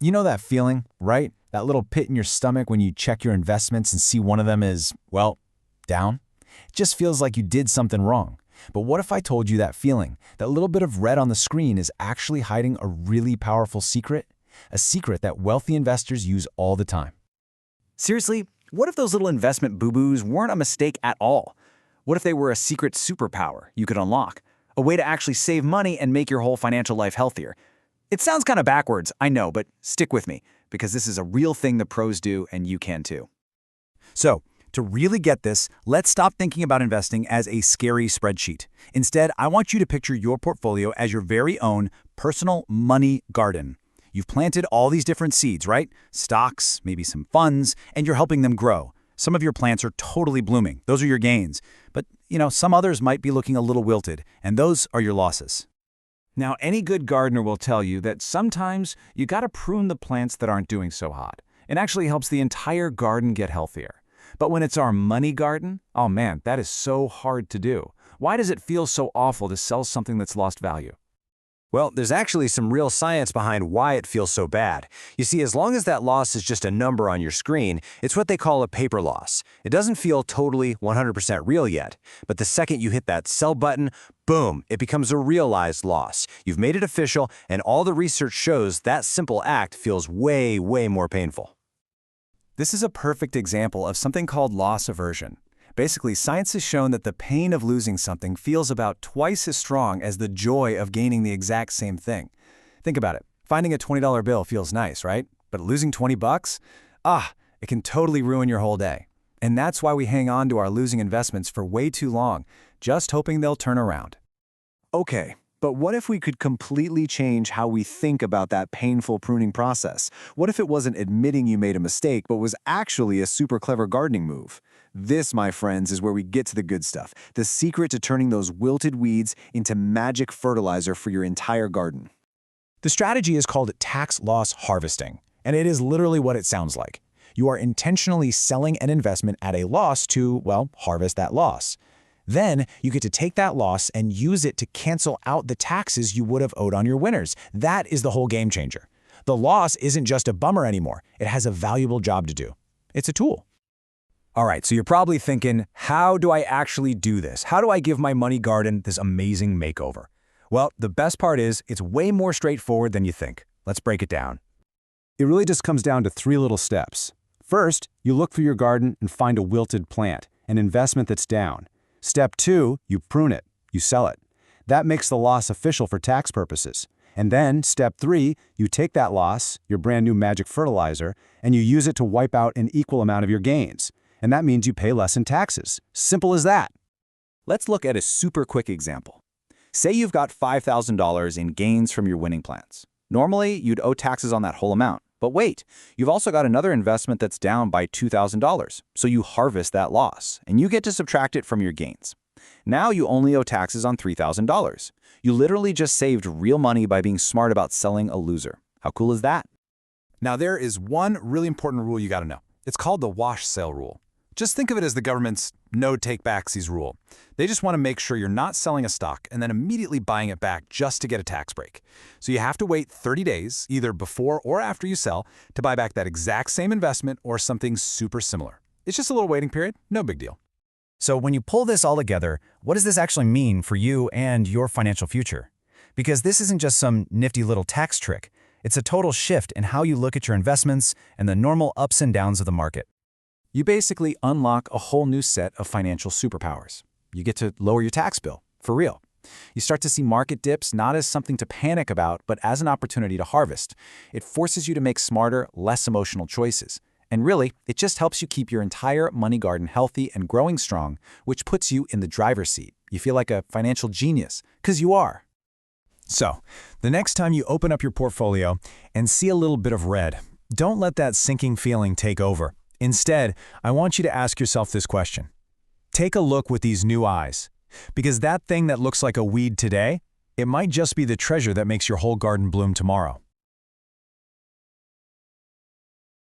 You know that feeling, right? That little pit in your stomach when you check your investments and see one of them is, well, down? It just feels like you did something wrong. But what if I told you that feeling, that little bit of red on the screen is actually hiding a really powerful secret? A secret that wealthy investors use all the time. Seriously, what if those little investment boo-boos weren't a mistake at all? What if they were a secret superpower you could unlock? A way to actually save money and make your whole financial life healthier? It sounds kind of backwards, I know, but stick with me, because this is a real thing the pros do and you can too. So, to really get this, let's stop thinking about investing as a scary spreadsheet. Instead, I want you to picture your portfolio as your very own personal money garden. You've planted all these different seeds, right? Stocks, maybe some funds, and you're helping them grow. Some of your plants are totally blooming. Those are your gains. But, some others might be looking a little wilted, and those are your losses. Now, any good gardener will tell you that sometimes you gotta prune the plants that aren't doing so hot. It actually helps the entire garden get healthier. But when it's our money garden, oh man, that is so hard to do. Why does it feel so awful to sell something that's lost value? Well, there's actually some real science behind why it feels so bad. You see, as long as that loss is just a number on your screen, it's what they call a paper loss. It doesn't feel totally 100% real yet. But the second you hit that sell button, boom, it becomes a realized loss. You've made it official, and all the research shows that simple act feels way, way more painful. This is a perfect example of something called loss aversion. Basically, science has shown that the pain of losing something feels about twice as strong as the joy of gaining the exact same thing. Think about it. Finding a $20 bill feels nice, right? But losing 20 bucks? It can totally ruin your whole day. And that's why we hang on to our losing investments for way too long, just hoping they'll turn around. Okay, but what if we could completely change how we think about that painful pruning process? What if it wasn't admitting you made a mistake, but was actually a super clever gardening move? This, my friends, is where we get to the good stuff, the secret to turning those wilted weeds into magic fertilizer for your entire garden. The strategy is called tax loss harvesting, and it is literally what it sounds like. You are intentionally selling an investment at a loss to, well, harvest that loss. Then you get to take that loss and use it to cancel out the taxes you would have owed on your winners. That is the whole game changer. The loss isn't just a bummer anymore. It has a valuable job to do. It's a tool. All right, so you're probably thinking, how do I actually do this? How do I give my money garden this amazing makeover? Well, the best part is it's way more straightforward than you think. Let's break it down. It really just comes down to 3 little steps. First, you look through your garden and find a wilted plant, an investment that's down. Step 2, you prune it, you sell it. That makes the loss official for tax purposes. And then, step 3, you take that loss, your brand new magic fertilizer, and you use it to wipe out an equal amount of your gains. And that means you pay less in taxes. Simple as that. Let's look at a super quick example. Say you've got $5,000 in gains from your winning plans. Normally, you'd owe taxes on that whole amount. But wait, you've also got another investment that's down by $2,000. So you harvest that loss, and you get to subtract it from your gains. Now you only owe taxes on $3,000. You literally just saved real money by being smart about selling a loser. How cool is that? Now there is one really important rule you got to know. It's called the wash sale rule. Just think of it as the government's no take-backsies rule. They just want to make sure you're not selling a stock and then immediately buying it back just to get a tax break. So you have to wait 30 days, either before or after you sell, to buy back that exact same investment or something super similar. It's just a little waiting period, no big deal. So when you pull this all together, what does this actually mean for you and your financial future? Because this isn't just some nifty little tax trick. It's a total shift in how you look at your investments and the normal ups and downs of the market. You basically unlock a whole new set of financial superpowers. You get to lower your tax bill, for real. You start to see market dips not as something to panic about, but as an opportunity to harvest. It forces you to make smarter, less emotional choices. And really, it just helps you keep your entire money garden healthy and growing strong, which puts you in the driver's seat. You feel like a financial genius, because you are. So, the next time you open up your portfolio and see a little bit of red, don't let that sinking feeling take over. Instead, I want you to ask yourself this question. Take a look with these new eyes, because that thing that looks like a weed today, it might just be the treasure that makes your whole garden bloom tomorrow.